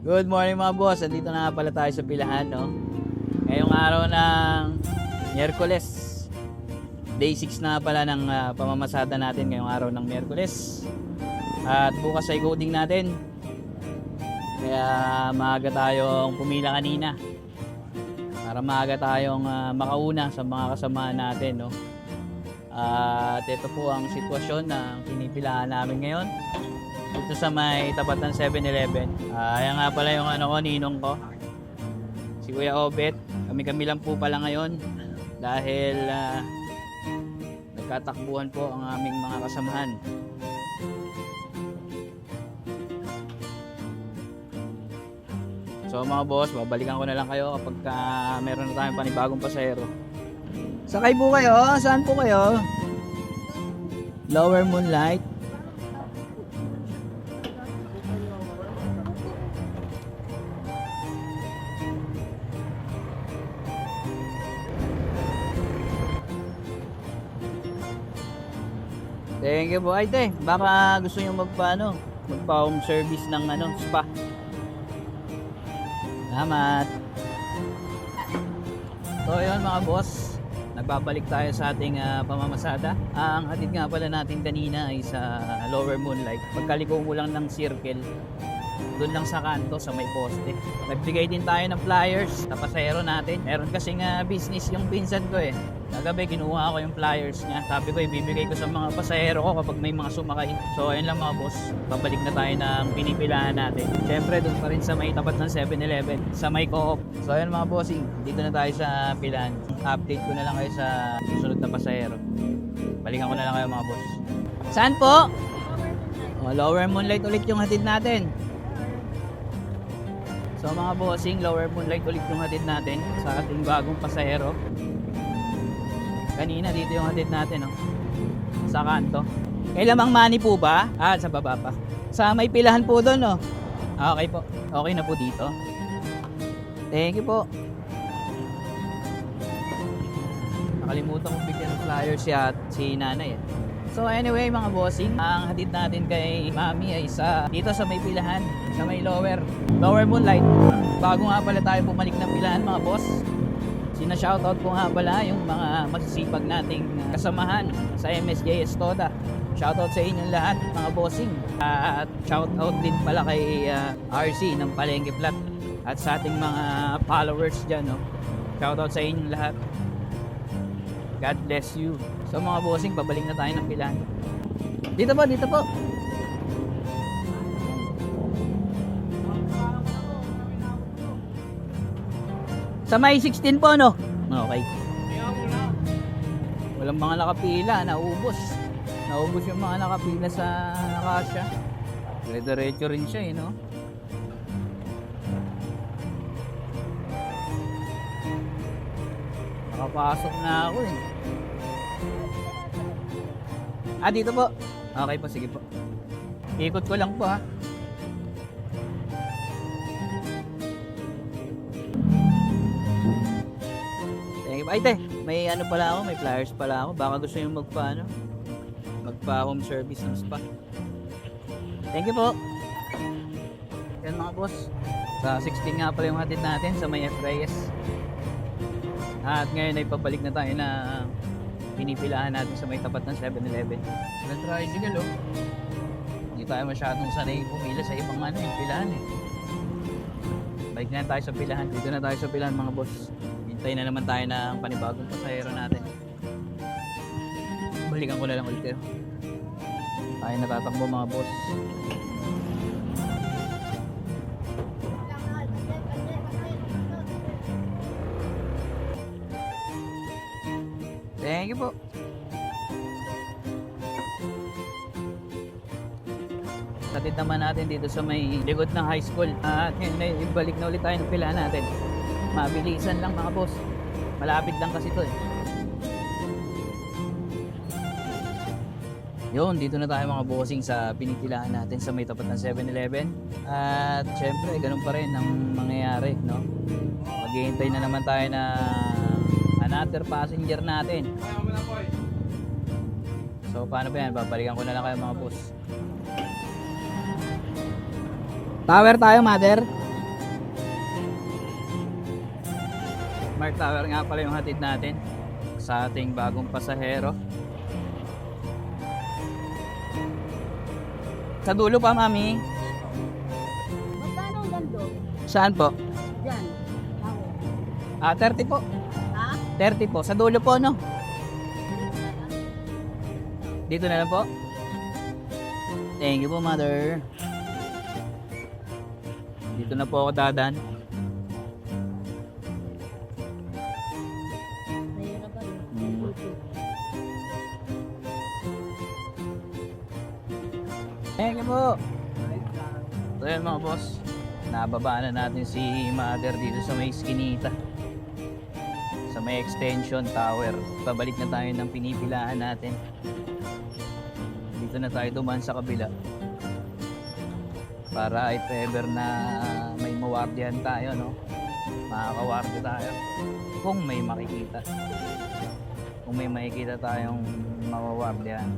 Good morning mga boss, andito na nga pala tayo sa pilahan, no? Ngayong araw ng Miyerkules, day 6 na pala ng pamamasada natin ngayong araw ng Miyerkules. At bukas ay coding natin, kaya maaga tayong pumila kanina para maaga tayong makauna sa mga kasamahan natin, no? At ito po ang sitwasyon na pinipilahan namin ngayon dito sa may tapat ng 7-Eleven. Ayan nga pala yung ninong ko, si Kuya Obet. Kami lang po pala ngayon dahil nagkatakbuhan po ang aming mga kasamahan. So mga boss, babalikan ko na lang kayo kapag meron na tayong panibagong pasahero. Sakay po kayo? Saan po kayo? Lower Moonlight. Thank you po. Ay te, baka gusto nyo magpa-home service ng spa. Salamat. So yun mga boss, nagbabalik tayo sa ating pamamasada. Ang hatid nga pala natin kanina ay sa Lower Moonlight. Pagkaliko mo lang ng circle, doon lang sa kanto sa may poste. Nagbigay din tayo ng flyers sa pasahero natin. Meron kasing business yung pinsan ko eh. Kagabi kinuha ko yung flyers niya. Sabi ko ibibigay ko sa mga pasahero ko kapag may mga sumakay. So ayun lang mga boss, babalik na tayo ng pinipilahan natin. Siyempre doon pa rin sa may tapat ng 7-Eleven, sa may co-op. So ayun mga bossing, dito na tayo sa pilahan. Update ko na lang kayo sa susunod na pasahero. Balikan ko na lang kayo mga boss. Saan po? Lower Moonlight ulit yung hatid natin. So mga bossing, Lower Moonlight ulit yung hatid natin sa ating bagong pasahero. Kanina dito yung hatid natin, no? Sa kanto. Kailamang money po ba? Sa baba pa. Sa may pilahan po doon, no? Okay po. Okay na po dito. Thank you po. Nakalimutan kong bigyan ng flyers si nanay eh. So anyway mga bossing, ang hatid natin kay Mami ay dito sa may pilahan, sa may Lower Moonlight. Bago nga pala tayo bumalik ng pilahan mga boss, sina-shoutout ko nga pala yung mga masisipag nating kasamahan sa MSJS Toda. Shoutout sa inyong lahat mga bossing. At shoutout din pala kay RC ng Palengke Plat at sa ating mga followers dyan, no? Shoutout sa inyong lahat. God bless you. So mga bossing, babalik na tayo ng pilahan. Dito po. Sa may 16 po, no? Okay. Walang mga nakapila, naubos yung mga nakapila sa Acacia. Diretso rin siya, no? Nakapasok na ako eh. Dito po. Okay po, sige po. Ikot ko lang po ha. Thank you. Ay te, may pala ako, may flyers pala ako. Baka gusto nyo magpa home service ng spa. Thank you po. Yan mga boss. Sa 16 nga pala yung hatid natin sa may FRS. At ngayon ay pabalik na tayo na pinipilahan natin sa may tapat ng 7-Eleven. Walang tricycle oh. Hindi tayo masyadong sanay pumila sa ibang yung pilahan eh. Balik na tayo sa pilahan. Dito na tayo sa pilahan mga boss. Hintayin na naman tayo ng panibagong pasahero natin. Balikan ko na lang ulit kayo. Tayo natatakbo mga boss. Thank you po. Hatid naman natin dito sa may likod ng high school. At ngayon ibalik na ulit tayo ng pilahan natin. Mabilisan lang mga boss. Malapit lang kasi ito eh. Yun, dito na tayo mga bossing sa pinipilahan natin sa may tapat ng 7-Eleven. At syempre, ganun pa rin ang mangyayari, no? Maghihintay na naman tayo na another passenger natin. So paano ba yan? Babalikan ko na lang kayo mga boss. Tower tayo, mother. Smart Tower nga pala yung hatid natin sa ating bagong pasahero. Sa dulo pa, mami. Magkano lang doon? Saan po? Diyan. Ako. 30 po. Ha? 30 po. Sa dulo po, no? Dito na lang po. Thank you po, mother. Dito na po ako dadan. Mahirap ba yun? Thank you po. So yan mga boss, nababaan na natin si mother dito sa may Eskinita, sa may extension tower. Pabalik na tayo ng pinipilahan natin. Dito na tayo dumaan sa kabila para if ever na may mawardiyan tayo, no, makakawardiya tayo kung may makikita, kung may makikita tayong mawawardiyan.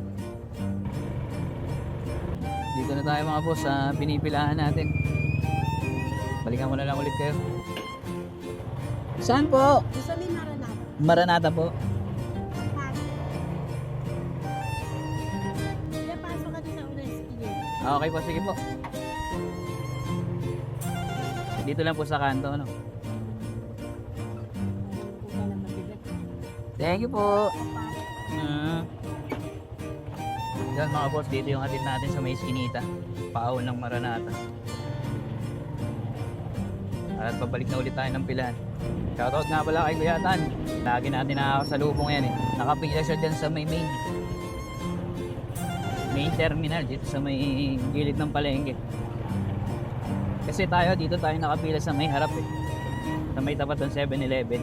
Dito na tayo mga boss sa pinipilahan natin. Balikan ko na lang ulit kayo. Saan po? Gusto mo yung Maranata? Maranata po. Kaya pasok ka doon sa unang skill. Okay po, sige po. Dito lang po sa kanto, ano? Kung ka lang mabigat. Thank you po. Yan mga boss, dito yung hatid natin sa may Eskinita, paahon ng Maranata. At pabalik na ulit tayo ng pilan. Shoutout nga pala kay Kuya Tan. Lagi natin nakakasalubong yan eh. Nakapila siya dyan sa may main terminal, dito sa may gilid ng palengke. Kasi dito tayo nakapila sa may harap eh. Sa may tapat ng 7-Eleven.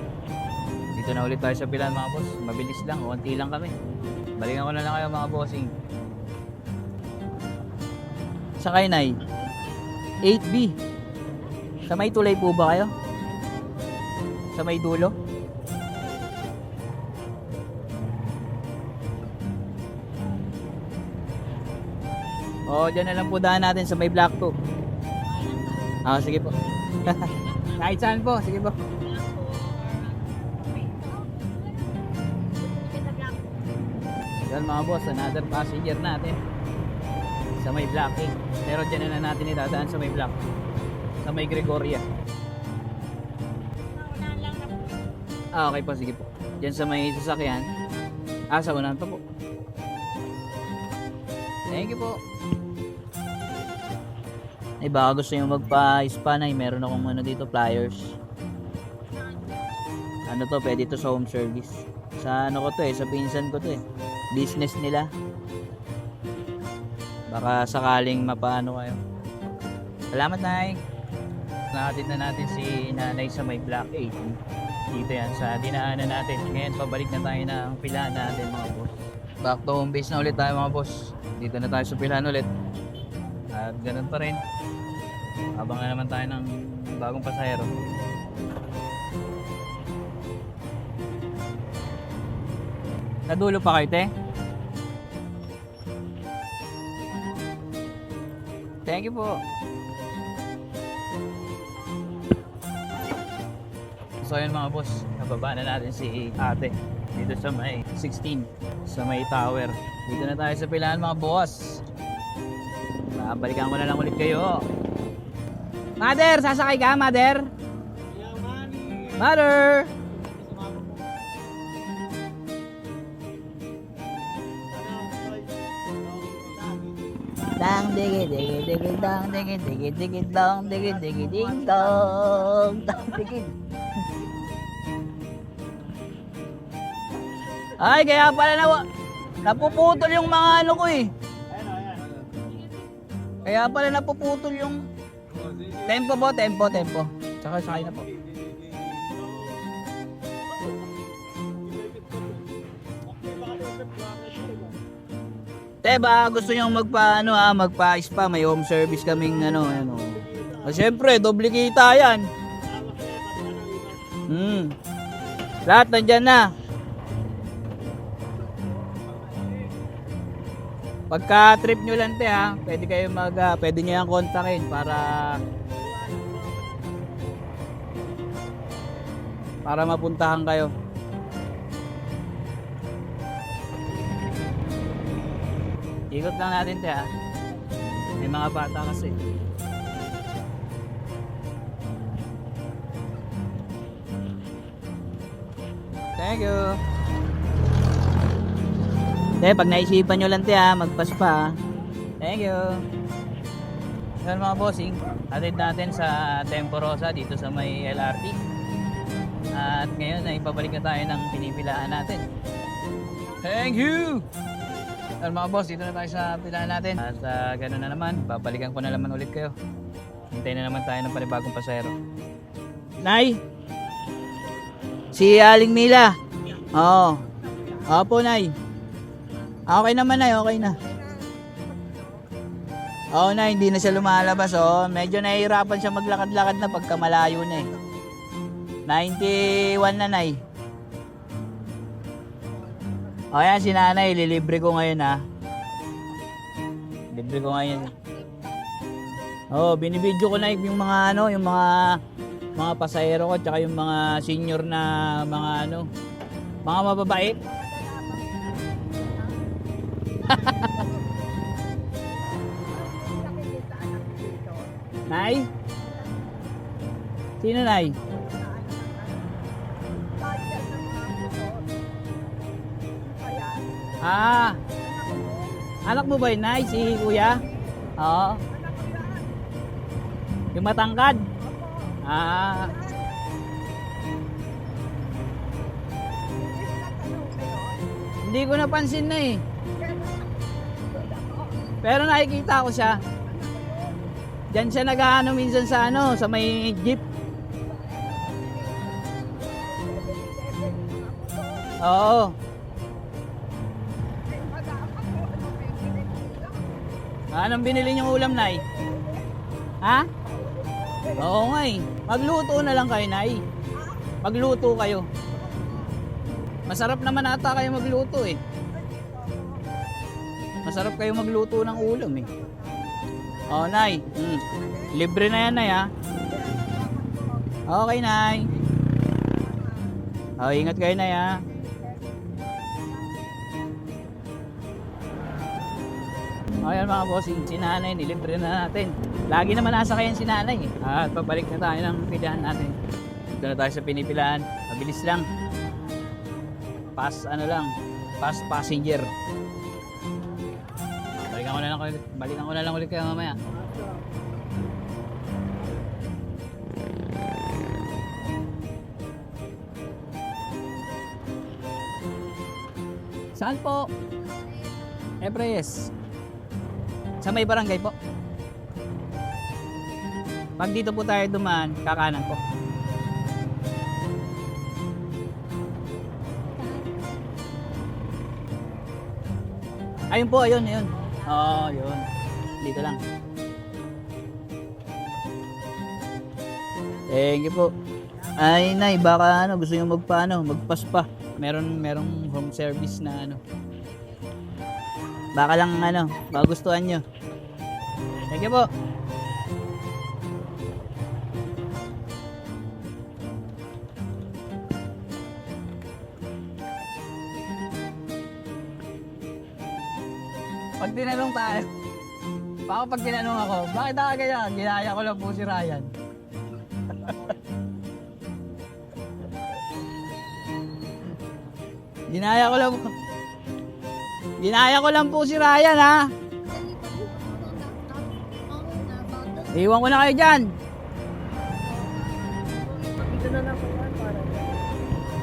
Dito na ulit tayo sa pilan mga boss. Mabilis lang, konti lang kami. Balikan ko na lang kayo mga bossing. Sakay Nay 8B. Sa may tulay po ba kayo? Sa may dulo? O, dyan na lang po daan natin sa may Black 2. Sige po. Kahit saan po, sige po. Yan mga boss, another passenger natin sa may Black 8. Pero dyan na natin idadaan sa may Black, sa may Gregoria. Okay po, sige po. Dyan sa may sasakyan. Sa unahan pa po. Thank you po. Ay baka gusto nyo magpa-spa na, meron akong dito, flyers. Ano to, pwede to sa home service. Sa ko to sa pinsan ko to business nila. Baka sakaling mapaano kayo. Salamat, Nay. Nakatid na natin si Nanay sa may Black 8. Dito yan sa dinaanan natin. Ngayon pabalik na tayo ng pilahan natin mga boss. Back to home base na ulit tayo mga boss. Dito na tayo sa pilahan ulit. At ganun pa rin. Abangan naman tayo ng bagong pasahero. Nadulo pa kayo, te? Thank you po. So yun mga boss, nababa na natin si ate dito sa may 16, sa may tower. Dito na tayo sa pilahan mga boss. Balikan ko na lang ulit kayo. Mother, sasakay ka, mother? Mother! Dang digi digi digi dang digi digi digi dang digi digi ding dong dang digi. Ay, kaya pala napuputol yung mga ano ko eh. Kaya pala napuputol yung tempo po, tempo. Tsaka sakay na po. Ba gusto nyo magpa-spa, may home service kaming Siyempre, doble kita yan. Lahat nandyan na. Pagka trip nyo lang pwede kayo pwede nyo yung kontakin para para mapuntahan kayo. Ikot lang natin te ha. May mga bata kasi. Thank you. Te, pag naisipan nyo lang te ha, magpas pa ha. Thank you. Yan mga bossing, atid natin sa Temporosa dito sa may LRT. At ngayon ay pabalik na tayo ng pinipilaan natin. Thank you! Yan mga boss, dito na tayo sa pilaan natin. At gano'n na naman, babalikan ko na naman ulit kayo. Hintayin na naman tayo ng panibagong pasahero. Nay! Si Aling Mila! Oo. Opo, Nay. Okay naman, Nay. Okay na. Oo na, hindi na siya lumalabas. Oh. Medyo nahihirapan siya maglakad-lakad na pagka malayo na eh. 91 na, Nay. O yan, si Nanay, lilibre ko ngayon ha. Libre ko ngayon. Oh, binibidyo ko na yung mga ano, yung mga pasahero ko tsaka yung mga senior na mga ano, mga mababait. Nay? Sino, Nay? Ah, anak mo ba yun, Nay? Si Kuya? Oo. Yung matangkad? Ah. Hindi ko napansin na eh. Pero nakikita ko siya. Diyan siya nag-aano minsan sa ano, sa may jeep. Oo. Anong binili niyong ulam, Nay? Ha? Oo nga eh. Magluto na lang kayo, Nay. Magluto kayo. Masarap naman ata kayo magluto eh. Masarap kayo magluto ng ulam eh. Oh, Nay. Libre na yan, Nay, ha? Okay, Nay. Oh, ingat kayo, Nay, ha? Ayan mga bossing, si Nanay, nilibre na natin. Lagi naman nasa kayan si Nanay. At pabalik na tayo ng pilahan natin. Dito na tayo sa pinipilahan. Mabilis lang. Pass passenger. Balikan ko na lang ulit kayo mamaya. Saan po? Ebreyes. Sa may barangay po. Pag dito po tayo dumaan, kakanan po. Ayun po, ayun. Oo, yun. Dito lang. Thank you po. Ay, Nay, baka gusto nyo magpas pa. Merong home service na Baka lang magustuhan nyo. Thank you po. Pag tinanong tayo, pag tinanong ako, bakit ako ganyan? Ginaya ko lang po si Ryan. Ginaya ko lang po si Ryan, ha? Iwan ko na kayo dyan. Dito na lang po yan para.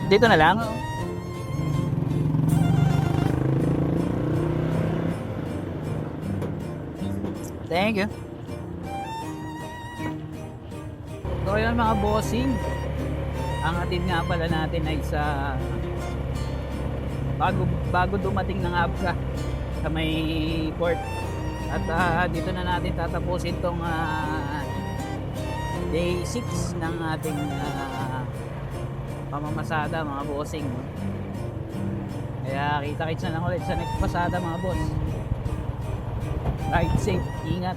Dito na lang? Thank you. So yun mga bossing, ang atid nga pala natin ay sa bago dumating ng Absa sa may port. At dito na natin tatapusin tong day 6 ng ating pamamasada mga bossing. Kaya kita-kits na lang ulit sa next pasada mga boss. Ride safe, ingat.